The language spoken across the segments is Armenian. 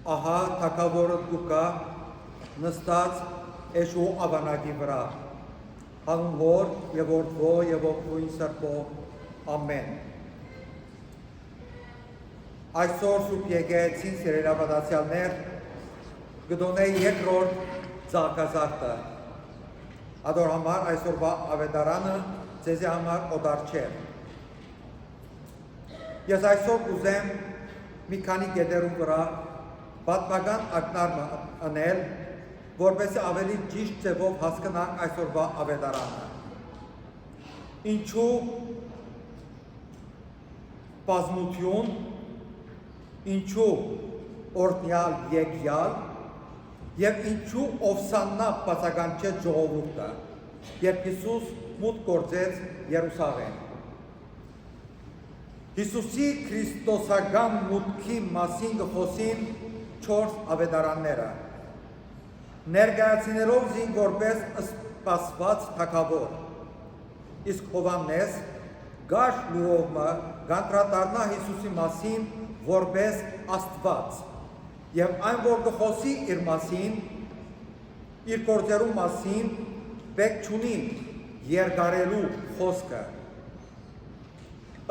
ահա թագավորը դուկա նստած էշու ավանակի վրա, հանուն հոր և որդվո և ողջույն սրբո, ամեն։ Այսօր Սուրբ Եկեղեցին սիրելիավատացյալներ գտոնե երկրորդ ծաղկազարդը, ադոր համար այսօրվա ավետարանը ձեզի համար օդար չէ։ Ես այսօր ուզեմ մի քանի կետերու վրա պատմական ակնարկ անել, որպեսզի ավելի ճիշտ ձևով հասկանանք այսօրվա ավետարանը։ Ինչու բազմություն, ինչու օրհնյալ եկյալ և ինչու ովսաննա բացականչեց ժողովուրդը, երբ Հիսուս մուտք գործեց Երուսաղեմ։ Հիսուսի քրիստոսական մուտքի մասին կխոսին 4 ավետարանները, ներկայացնելով զին որպես սպասված թագավոր, իսկ Հովհաննես գարշ լուրովը կանդրադառնա Հիսուսի մասին որպես Աստված և այն որ կխոսի իր մասին, իր գործերու մասին պետք չունի երկարելու խոսքը։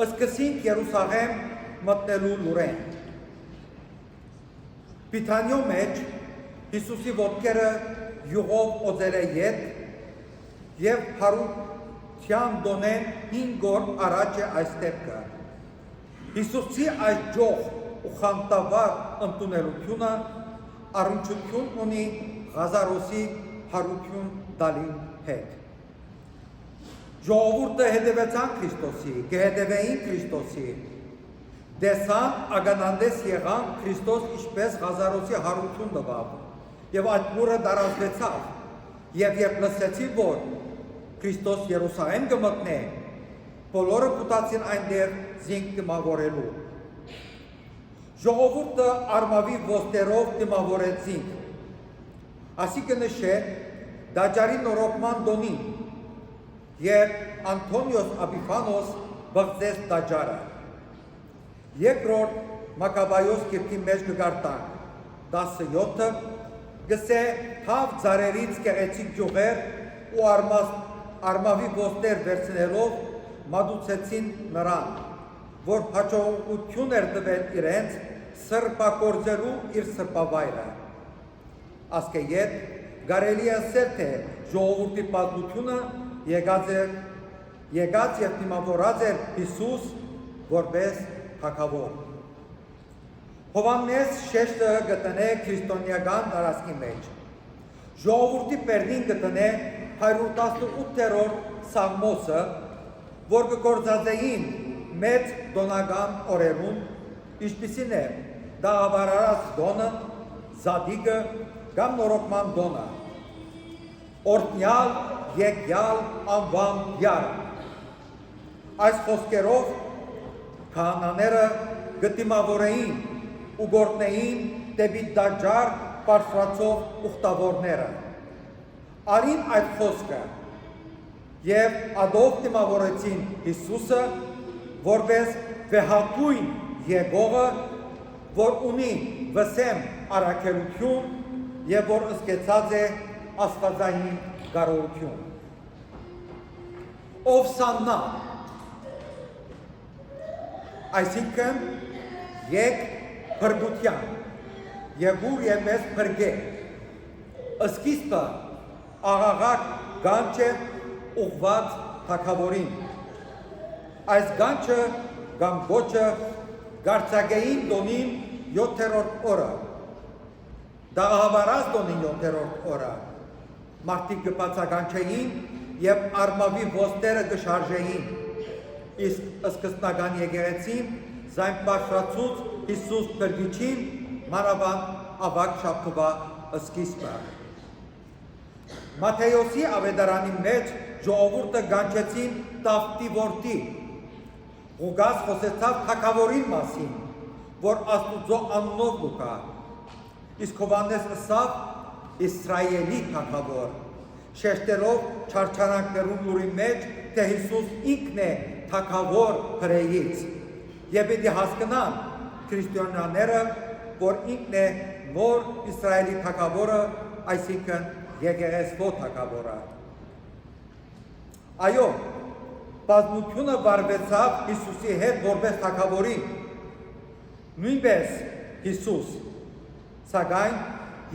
Սկսենք Երուսաղեմ մտնելու լուրեն։ Բիթանիո մեջ Հիսուսի ոտքերը յուղով օձել է ետ և հարության դոնեն 5 օր առաջ է այս դեպքը։ Հիսուսի այս ջող ու խանդավառ ընդունելությունը առնչություն ունի Ղազարոսի հարություն տալին հետ։ Ժողովուրդը հետևեցան Քրիստոսի, կհետևեին Քրիստոսի, դեսան ագանանդես եղան Քրիստոս ինչպես Ղազարոսի հարություն տվավ և այդ լուրը տարածվեցավ, և երբ լսեցի, որ Քրիստոս Երուսաղեմ կմտնե, բոլորը կուտացին այնտեղ զինք դիմավորելու։ Ժողովուրդը արմավի ոսկերով դիմավորեցին, ասիկը նշե դաջարի նորոգման տոնին, երբ Անտոնիոս Աբիֆանոս բղձեց դաջարը։ Երկրորդ Մակաբայոս գիրքի մեջ կգարտանք 17-ը գսե թավ ձարերից գեղեցիկ ջուղեր ու արմավի ոսկեր վերցնելով մատուցեցին նրան, որ հաջողություն էր տվել իրենց սրբագործելու իր սրբավայրը։ Ասկեյետ կարելի է ասել, թե ժողովրդի պատմությունը եկած և դիմավորած էր Հիսուս որպես թագավոր։ Հովհաննես շեշտը գտնե քրիստոնեական տարածքի մեջ։ Ժողովրդի պերդին գտնե 118-րդ Սաղմոսը, որ կգործածեին մեծ դոնական օրերուն, ինչպիսին է դաղավարարած դոնը, զադիկը կամ նորոգման դոնը, օրհնյալ եկյալ անվան յարը։ Այս խոսքերով քահանաները գտիմավորեին ու գործնեին դեպի դաջար բարձրացող ուխտավորները։ Արին այդ խոսքը և ադով դիմավորեցին Հիսուսը որպես վեհագույն եկողը, որ ունի վսեմ առաքելություն և որ ըսկեցած է աստվածային կարողություն։ Ովսաննա, այսինքն եկ փրկության, եկուր և մեզ փրկե, սկիզբը աղաղակ գանչ է ուղղված թագավորին։ Այս գանչը կամ գոչը գարցակեին տոնին 7-րդ օրը, դաղավարած տոնին 7-րդ օրը, մարդիկ կբացականչեին և արմավի ոսկերը կշարժեին, իսկ սկզբնական եկեղեցին զայն բարձրացուց Հիսուս փրկիչին մանավանդ ավագ շաբթվա սկիզբը։ Մատթեոսի ավետարանի մեջ ժողովուրդը գանչեցին Դավթի որդի, Ղուկաս խոսեցավ թագավորին մասին, որ Աստուծո անունով կա, իսկ Հովհաննես ասավ Իսրայելի թագավոր, շեշտելով չարչարանքներուն լուրի մեջ, թե Հիսուս ինքն է թագավոր հրեից, և պիտի հասկանան քրիստոնյաները, որ ինքն է նոր Իսրայելի թագավորը, այսինքն եկեղեցվո թագավորը։ Այո, բազմությունը վարվեցավ Հիսուսի հետ որպես թագավորի, նույնպես Հիսուս, սակայն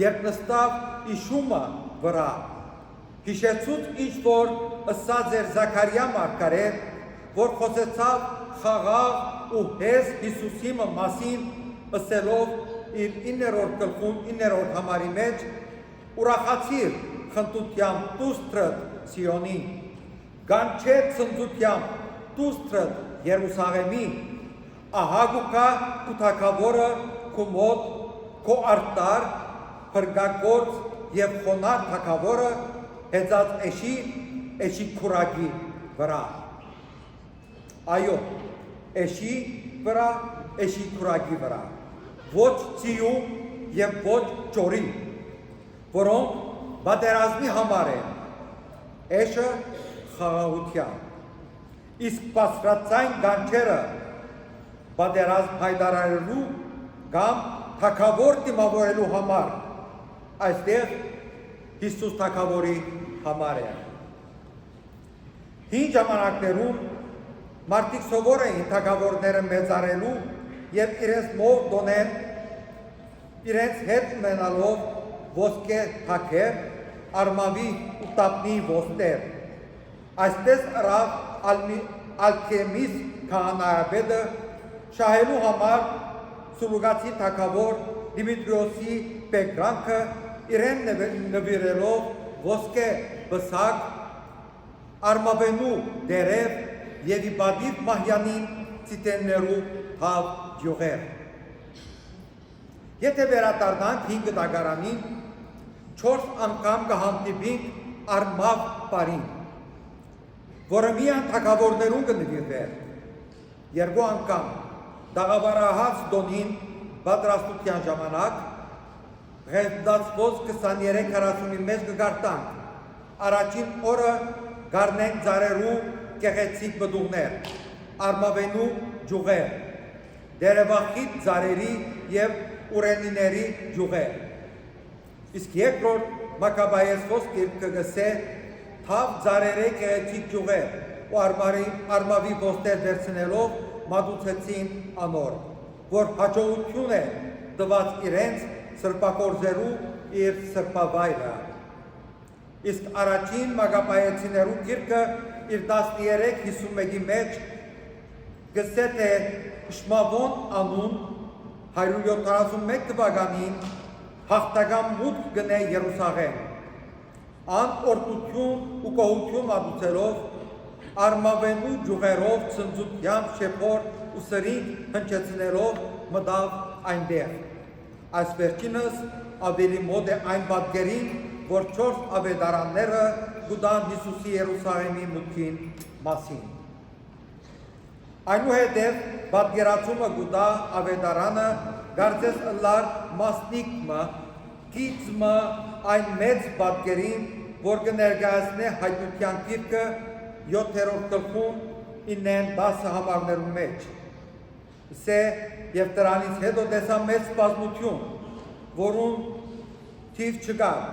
երբ նստավ իշումը վրա, հիշեցուց ինչ որ ըսած էր Զաքարիա մարգարեն, որ խոսեցավ խաղաղ ու հեզ Հիսուսի մասին, ըսելով իր 9-րդ գլխում 9-րդ համարի մեջ, ուրախացիր խնդությամբ դուստրդ Սիոնի, գանչե ցնծությամբ դուստրդ Երուսաղեմի, ահա գուկա քու թագավորը քու մոտ, քո արտար, փրկագործ եւ խոնար թագավորը հեծած էշի քուրագի վրա։ Այո, էշի վրա, էշի քուրագի վրա, ոչ ծիու եւ ոչ ճորի, որոնք պատերազմի համար են, էշը խաղաղության, իսկ բարձրացայն գանչերը պատերազմ հայտարարելու կամ թագավոր դիմավորելու համար, այստեղ Հիսուս թագավորի համար է։ Հին ժամանակներում մարդիկ սովոր էին թագավորները մեծարելու եւ իրենց մոտ դոնեն իրենց հետ ունենալով ոսկե թագեր, արմավի ու տապնի ոսկեր։ Այսպես արավ Ալքեմիս քահանայապետը շահելու համար սուլուգացի թագավոր Դիմիտրիոսի բեկրանքը իրեն նվիրելով ոսկե բսակ, արմավենու դերև և իպադիվ մահյանին ծիտեններու հավ յուղեր։ Եթե վերադառնանք 5 դագարանին, 4 անգամ կհանդիպինք արմավ պարին, որը միան թագավորներուն կնվիրվեր, 2 անգամ դաղավարահաց դոնին պատրաստության ժամանակ, ղեզդացվոց 23-40-ի մեջ կգարտանք, առաջին օրը գարնենք ձարերու կեղեցիկ բդուղներ, արմավենու ջուղեր, դերևախիտ ձարերի և ուրենիների ջուղեր։ Իսկ երկրորդ Մակաբայեցվոց գիրքը գսե թավ ձարերի կեղեցիկ ջուղեր ու արմավի ոսկեր վերցնելով մատուցեցին անոր, որ հաջողություն է տված իրենց սրբակորձերու իր սրբավայրը։ Իսկ առաջին Մագապայեցիներու գիրքը իր 13:51-ի մեջ գսե թե Շմավոն անուն 171 թվականին հաղթական մուտք գնե Երուսաղեմ, ան օրդություն ու կողություն մատուցելով արմավենու ջուղերով ցնծությամբ շեփոր ու սրինք հնչեցնելով մտավ այնտեղ։ Այս վերջինս ավելի մոտ է այն պատկերին, որ 4 ավետարանները գուտան Հիսուսի Երուսաղեմի մուտքին մասին։ Այնուհետև պատկերացումը գուտա ավետարանը գարձես ըլլար մասնիկմը, գիծմը այն մեծ պատկերին, որ կներկայացնե հայտնության գիրքը 7-րդ գլխում 9-10 համարներու մեջ։ Սե եւ դրանից հետո տեսա մեծ բազմություն, որուն թիվ չկար,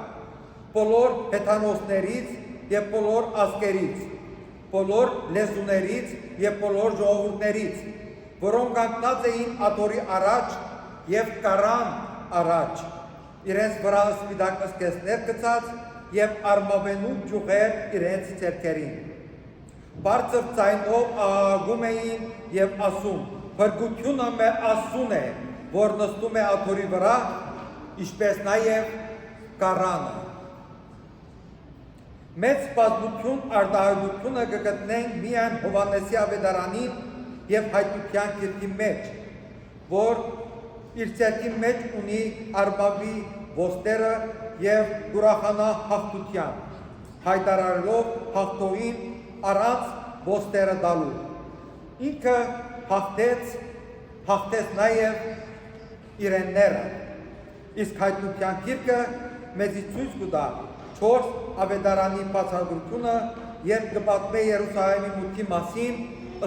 բոլոր հեթանոսներից եւ բոլոր ազգերից, բոլոր լեզուներից եւ բոլոր ժողովուրդներից, որոնք կանգնած էին աթորի առաջ եւ կարան առաջ, իրենց վրա սպիտակ ըսկեսներ գցած եւ արմավենու ջուղեր իրենց ձեռքերին։ Բարձր ձայնով աղաղակում էին եւ ասում. «Փրկությունը մեր Աստծուն է, որ նստում է աթորի վրա, ինչպես նաեւ կարանը»։ Մեծ բազմություն արտահայտությունը կգտնենք միայն Հովհաննեսի ավետարանին եւ հայտնության գիրքի մեջ, որ իր ձեռքի մեջ ունի արմավի ոսկերը եւ ուրախանա հաղթության, հայտարարելով հաղթողին առանց ոսկերը տալու։ Ինքը հաղթեց նաեւ իրենները, իսկ հայտնության գիրքը մեզի ցույց կտա 4 ավետարանի բացատրությունը, երբ կպատմե Երուսաղեմի մուտքի մասին,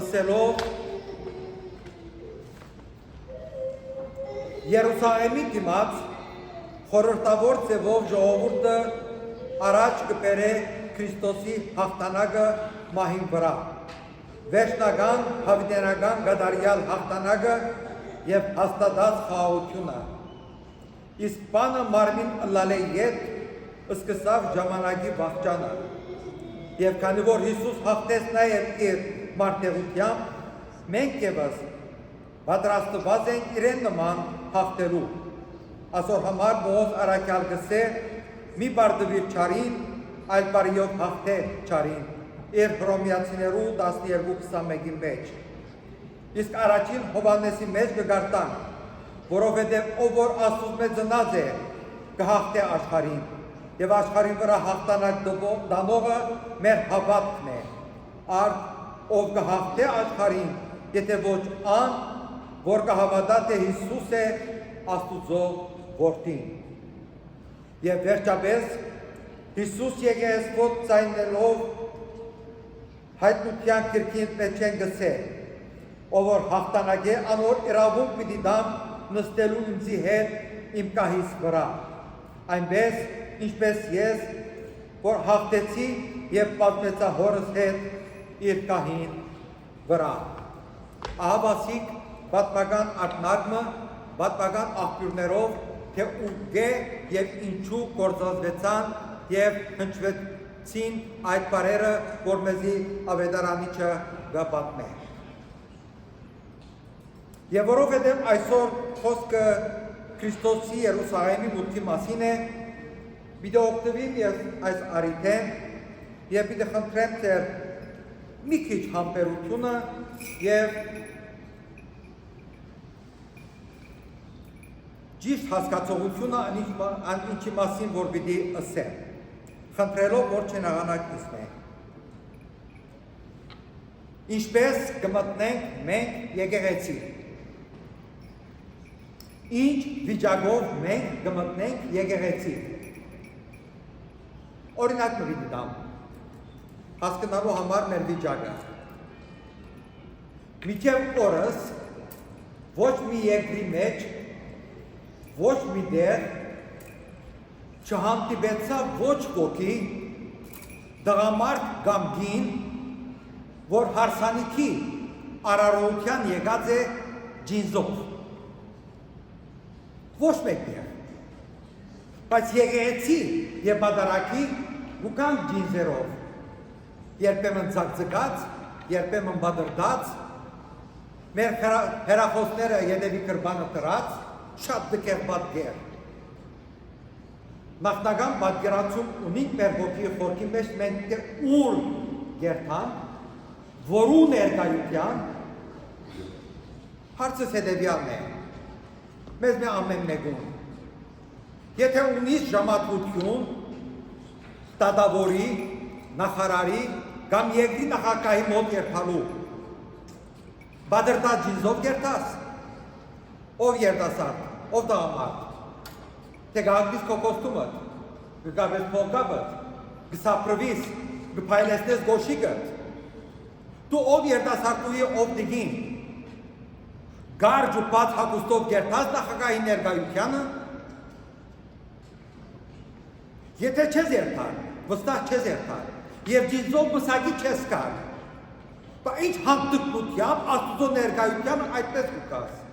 ըսելով, Երուսաղեմի դիմաց խորհրդավոր ձևով ժողովուրդը առաջ կբերե Քրիստոսի հաղթանակը մահին վրա, վերջնական հավիտենական գադարյալ հաղթանակը եւ հաստատած խաղաղությունը։ Իսկ բանը մարմին ըլլալե ետ սկսավ ժամանակի վախճանը։ Եվ քանի որ Հիսուս հաղթեց նաեւ իր մարտեղությամբ, մենք եւս պատրաստված ենք իրեն նման հաղթելու։ Այսօր համար Պողոս առաքյալ գսե մի բարդվիր չարին, այլ բարիով հաղթե չարին, իր Հռոմեացիներու 12:21-ի մեջ։ Իսկ առաջին Հովհաննեսի մեջ կգարտանք, որովհետև ով որ Աստծուց մեծ ծնած է, կհաղթե աշխարհին, եւ աշխարհին վրա հաղթանակ դանողը մեր հավատքն է։ Արդ ով կհաղթե աշխարհին, եթե ոչ ան, որ կհավատա թե Հիսուս է Աստուծո որդին։ Եվ վերջապես Հիսուս եկեղեցւոց ցայնելով հայտնության կրկին մեջ են գսե, ով որ հաղթանակ է, անոր իրավունք պիտի դամ նստելու ինձի հետ իմ կահիս վրա, այնպես ինչպես ես, որ հաղթեցի եւ պատմեցա հորս հետ իր կահին վրա։ Ահավասիկ պատմական ակնարկը, պատմական աղբյուրներով, թե ուգե եւ ինչու գործածվեցան եւ հնչվեցին այդ բարերը, որմեզի ավետարանիչը գապատմե։ Եվ որովհետև այսօր խոսքը Քրիստոսի Երուսաղեմի մուտքի մասին է, պիտի օգտվեմ ես այս առիթեն եւ պիտի խնդրեմ ձեր մի քիչ համբերությունը եւ ճիշտ հասկացողությունը ինչի մասին որ պիտի ասեմ, խնդրելով որ չնեղանակ իսնենք։ Ինչպես կմտնենք մենք եկեղեցի, ինչ վիճակով մենք կմտնենք եկեղեցի։ Օրինակ մի դամ, հասկանալու համար մեր վիճակը։ Մինչև օրս ոչ մի երկրի մեջ, ոչ մի դեր չհանդիպեցա ոչ ոքի դղամարդ կամ գին, որ հարսանիքի արարողության եկած է ջինզով։ Ոչ մեկներ, բայց եկեղեցի եւ բادرակի ուկան ջինզերով, երբեմն ցածկած, երբեմն բادرդած, մեր հերախոսները յետևի կրբանը տրած, շատ դկեր պատգեր։ Նախնական պատգերացում ունենք մեր հոգի խորքի մեջ մենք ուր գերտան, որու ներկայության, հարցս հետևյալն է, մեզ մի ամեն մեկուն, եթե ունիս ժամատվություն, տադավորի, նախարարի, կամ երկրի նախագահի մոտ երթալու, բادرդած ջինզով երթաս, ով երդասարդ, ով դաղամարդ, թե գաղգիս քո կոստումըտ, գգավես փողկապըտ, գսապրվիս, գպայլեսնես գոշիկըտ, դու ով երդասարդուի ով դիգին, գարջ ու բաց հագուստով երթաս նախագահի ներկայությանը, եթե չես երթար, վստահ չես երթար, եւ ջինզով մսակի չես կար, բա ինչ հանդգնությամբ Աստուծո ներկայությանը այդպես կուկաս։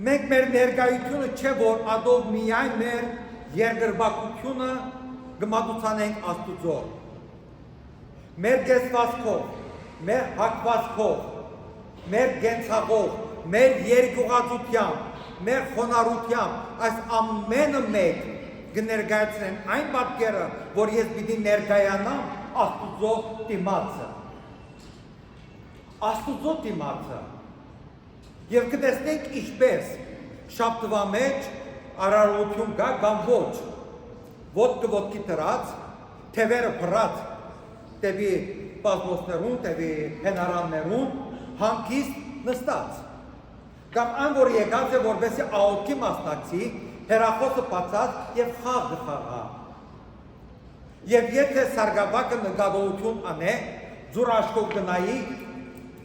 Մենք մեր ներկայությունը չէ, որ ադով միայն մեր երկրբակությունը գմատուցանենք Աստուծո։ Մեր գեսվածքով, մեր հակվածքով, մեր գենցաղով, մեր երկուղածությամբ, մեր խոնարհությամբ, այս ամենը մեկ կներկայացնեն այն պատկերը, որ ես պիտի ներկայանամ Աստուծո դիմացը։ Աստուծո դիմացը։ Եվ կտեսնենք ինչպես շաբթվա մեջ արարողություն կա կամ ոչ, ոտքը ոտքի տրած, թևերը փռած տևի բազմոսներուն, տևի հենարաններուն, հանգիստ նստած։ Կամ այն, որ եկած է որպեսզի աղոթքի մասնակցի, հեռախոսը բացած եւ խաղ գխաղա։ Եվ եթե սարգսակը նկատողություն անե, ձուր աշխով գնայի,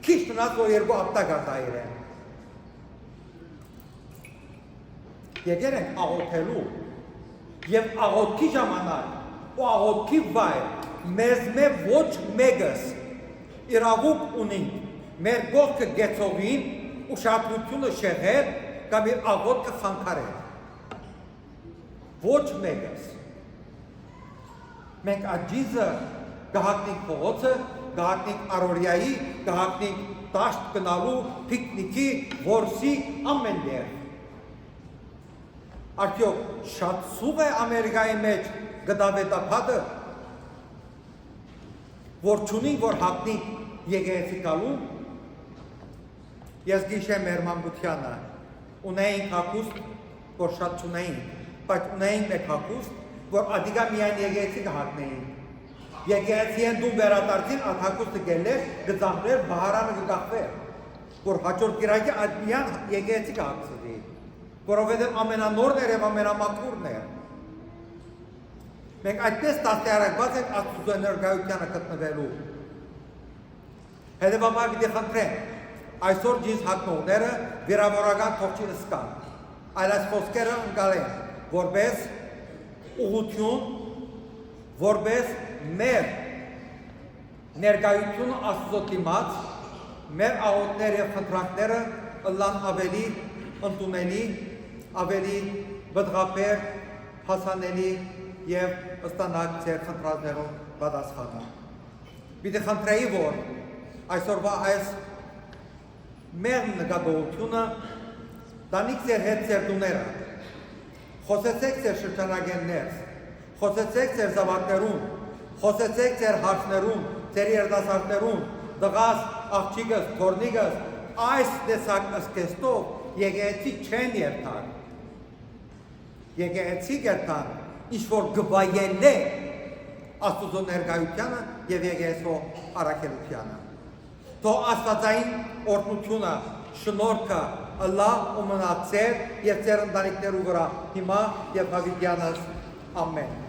քիչ տնած որ երկու ապտակ արտահայրեն։ եկել ենք աղոթելու եւ աղոթքի ժամանակ ու աղոթքի վայր մեզ ոչ մեկս իրավունք ունի մեր գողքը գեցողին ուշադրությունը շեղել կամ իր աղոթքը խանգարել ոչ մեկս մենք աջիզը կհատնենք փողոցը կհատնենք առօրյայի կհատնենք տաշտ գնալու պիկնիկի որսի ամեն դեր արդյոք շատ սուղ է Ամերիկայի մեջ գդավետափատը որ չունենք որ հատնենք եկեղեցի գալու ես գիշեմ մեր մանկությանը ունեինք հագուստ որ շատ չունեինք բայց ունեինք մեկ հագուստ որ ադիգա միայն եկեղեցի կհատնեինք եկեղեցի են դու վերադարձին այդ հագուստը գելեր գծամներ բահարանը կգախվեր որ հաջորդ կիրակի այդ միայն եկեղեցի կհագցվի որովհետև ամենանորն էր եւ ամենամաքուրն էր մենք այդպես տասնյարակված ենք Աստծո ներկայությանը գտնվելու հետևաբար պիտի խնդրենք այսօր ջինս հագնողները վիրավորական թողջի ըսկան այլ այս խոսքերը ընկալեն որպես ուղղություն որպես մեր ներկայությունը Աստծո դիմաց մեր աղոթքները եւ խնդրանքները ըլլան ավելի ընդունելի ավելի բդղապեր հասանելի եւ ստանալ ձեր խնդրանքներով պատասխանը պիտի խնդրեի որ այսօրվա այս մեր նկատողությունը տանիք ձեր հետ ձեր դուները խոսեցեք ձեր շրջանագեններս խոսեցեք ձեր զավակներուն խոսեցեք ձեր հարցներուն ձեր երիտասարդներուն դղաս աղջիկս թորնիկս այս տեսակ ըսկեստով եկեղեցի չեն երթան եկեղեցի երթան ինչ որ գվայելե Աստծո ներկայությանը եւ եկեղեցու առաքելությանը թող աստվածային օրհնությունը շնորհքը ըլլա ու մնա ձեր եւ ձեր ընտանիքներու վրա հիմա եւ հավիտյանս ամեն